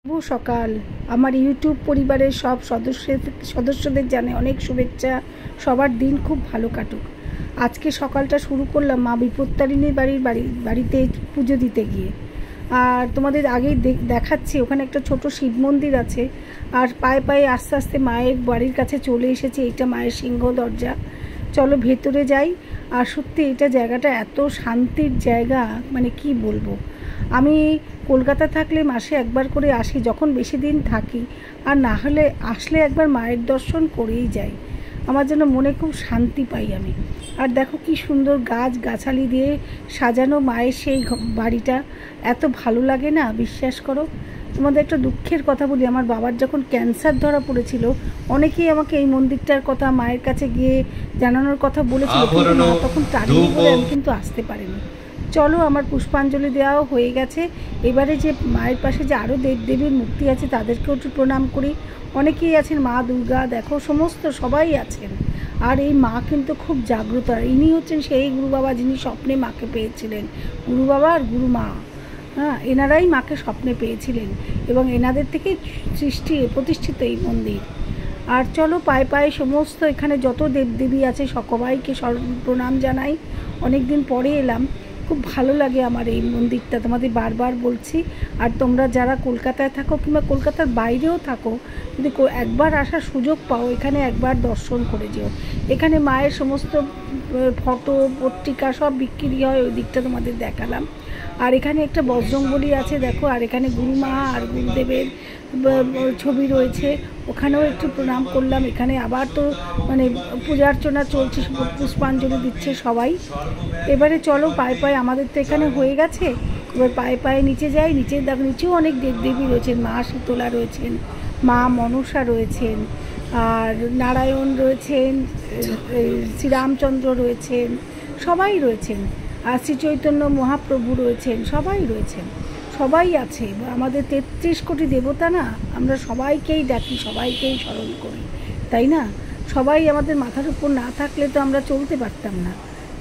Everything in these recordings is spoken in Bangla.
শুভ সকাল। আমার ইউটিউব পরিবারের সব সদস্যদের জানে অনেক শুভেচ্ছা। সবার দিন খুব ভালো কাটুক। আজকে সকালটা শুরু করলাম মা বিপত্তারিণীর বাড়িতে পুজো দিতে গিয়ে। আর তোমাদের আগেই দেখাচ্ছি ওখানে একটা ছোট শিব মন্দির আছে। আর পায়ে পায়ে আস্তে আস্তে মায়ের বাড়ির কাছে চলে এসেছে। এটা মায়ের সিংহ দরজা। চলো ভেতরে যাই। আর সত্যি এটা জায়গাটা এত শান্তির জায়গা, মানে কি বলবো। আমি কলকাতা থাকলে মাসে একবার করে আসি যখন বেশি দিন থাকি, আর না হলে আসলে একবার মায়ের দর্শন করেই যাই। আমার যেন মনে খুব শান্তি পাই আমি। আর দেখো কি সুন্দর গাছালি দিয়ে সাজানো মায়ের সেই বাড়িটা, এত ভালো লাগে না, বিশ্বাস করো। তোমাদের একটা দুঃখের কথা বলি, আমার বাবার যখন ক্যান্সার ধরা পড়েছিল, অনেকেই আমাকে এই মন্দিরটার কথা মায়ের কাছে গিয়ে জানানোর কথা বলেছিল, কিন্তু মা তখন টানিয়ে বলে আমি কিন্তু আসতে পারিনি। চলো, আমার পুষ্পাঞ্জলি দেওয়াও হয়ে গেছে। এবারে যে মায়ের পাশে যে আরও দেবদেবীর মূর্তি আছে তাদেরকেও একটু প্রণাম করি। অনেকেই আছেন, মা দুর্গা দেখো, সমস্ত সবাই আছেন। আর এই মা কিন্তু খুব জাগ্রত। আর ইনি হচ্ছেন সেই গুরু বাবা যিনি স্বপ্নে মাকে পেয়েছিলেন। গুরু বাবা আর গুরু মা, হ্যাঁ, এনারাই মাকে স্বপ্নে পেয়েছিলেন এবং এনাদের থেকে প্রতিষ্ঠিত এই মন্দির। আর চলো, পায়ে পায়ে সমস্ত এখানে যত দেবদেবী আছে সবাইকে প্রণাম জানাই। অনেক দিন পরে এলাম, খুব ভালো লাগে আমার এই মন্দিরটা, তোমাদের বারবার বলছি। আর তোমরা যারা কলকাতায় থাকো কিংবা কলকাতার বাইরেও থাকো, যদি একবার আসার সুযোগ পাও এখানে একবার দর্শন করে যেও। এখানে মায়ের সমস্ত ফটো পত্রিকা সব বিক্রি হয়, ওই দিকটা তোমাদের দেখালাম। আর এখানে একটা বজরংবলী আছে দেখো, আর এখানে গুরুমা আর গুরুদেবের ছবি রয়েছে, ওখানেও একটু প্রণাম করলাম। এখানে আবার তো মানে পূজা অর্চনা চলছে, পুষ্পাঞ্জলি দিচ্ছে সবাই। এবারে চলো পায়ে পায়ে, আমাদের তো এখানে হয়ে গেছে, এবার পায়ে পায়ে নিচে যাই। দেখো নিচেও অনেক দেবদেবী রয়েছেন, মা শীতলা রয়েছেন, মা মনসা রয়েছেন, আর নারায়ণ রয়েছেন, শ্রীরামচন্দ্র রয়েছেন, সবাই রয়েছেন। আর শ্রী চৈতন্য মহাপ্রভু রয়েছেন, সবাই রয়েছেন, সবাই আছে। আমাদের 33 কোটি দেবতা না, আমরা সবাইকেই ডাকি, সবাইকেই স্মরণ করি, তাই না? সবাই আমাদের মাথার উপর না থাকলে তো আমরা চলতে পারতাম না,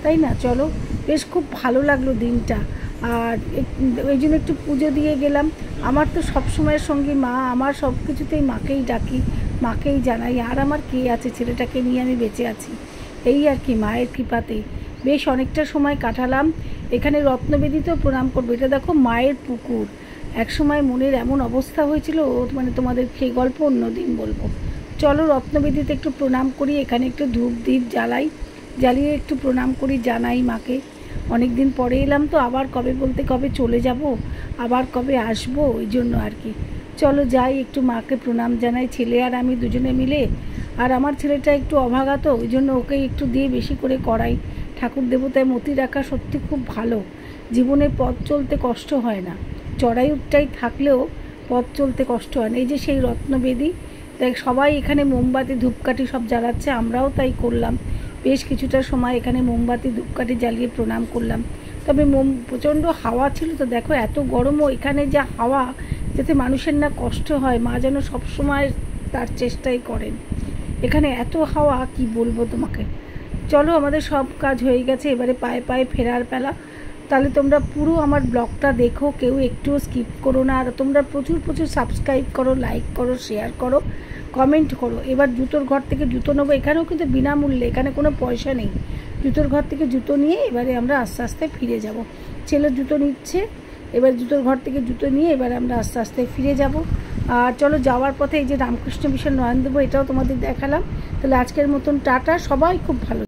তাই না? চলো, বেশ খুব ভালো লাগলো দিনটা। আর ওই জন্য একটু পুজো দিয়ে গেলাম। আমার তো সবসময়ের সঙ্গে মা, আমার সব কিছুতেই মাকেই ডাকি, মাকেই জানাই। আর আমার কে আছে, ছেলেটাকে নিয়ে আমি বেঁচে আছি, এই আর কি, মায়ের কৃপাতেই। বেশ অনেকটা সময় কাটালাম এখানে। রত্নবেদীতেও প্রণাম করবো। এটা দেখো মায়ের পুকুর। এক সময় মনের এমন অবস্থা হয়েছিল, মানে তোমাদের সেই গল্প অন্য দিন বলবো। চলো, রত্নবেদীতে একটু প্রণাম করি, এখানে একটু ধূপ দ্বীপ জ্বালিয়ে একটু প্রণাম করি, জানাই মাকে। অনেক দিন পরে এলাম তো, আবার কবে বলতে কবে চলে যাব, আবার কবে আসবো, ওই জন্য আর কি। চলো যাই, একটু মাকে প্রণাম জানাই, ছেলে আর আমি দুজনে মিলে। আর আমার ছেলেটা একটু অভাগা তো, ওই জন্য ওকে একটু দিয়ে বেশি করে করাই। ঠাকুর দেবতায় মতি রাখা সত্যি খুব ভালো। জীবনে পথ চলতে কষ্ট হয় না, চড়াই উঠটাই থাকলেও পথ চলতে কষ্ট হয় না। এই যে সেই রত্নবেদী, দেখ সবাই এখানে মোমবাতি ধূপকাঠি সব জ্বালাচ্ছে, আমরাও তাই করলাম। বেশ কিছুটা সময় এখানে মোমবাতি ধূপকাঠি জ্বালিয়ে প্রণাম করলাম। তবে প্রচণ্ড হাওয়া ছিল তো, দেখো এত গরমও, এখানে যা হাওয়া, যাতে মানুষের না কষ্ট হয়, মা যেন সবসময় তার চেষ্টাই করেন। এখানে এত হাওয়া, কি বলবো তোমাকে। চলো, আমাদের সব কাজ হয়ে গেছে, এবারে পায়ে পায়ে ফেরার পালা। তাহলে তোমরা পুরো আমার ব্লগটা দেখো, কেউ একটুও স্কিপ করো না। আর তোমরা প্রচুর সাবস্ক্রাইব করো, লাইক করো, শেয়ার করো, কমেন্ট করো। এবার জুতোর ঘর থেকে জুতো নেবো, এখানেও কিন্তু বিনামূল্যে, এখানে কোনো পয়সা নেই। জুতোর ঘর থেকে জুতো নিয়ে এবারে আমরা আস্তে আস্তে ফিরে যাব। ছেলে জুতো নিচ্ছে, এবার জুতোর ঘর থেকে জুতো নিয়ে এবার আমরা আস্তে আস্তে ফিরে যাব। আর চলো, যাওয়ার পথে এই যে রামকৃষ্ণ মিশন নয়নদেব, এটাও তোমাদের দেখালাম। তাহলে আজকের মতন টাটা, সবাই খুব ভালো।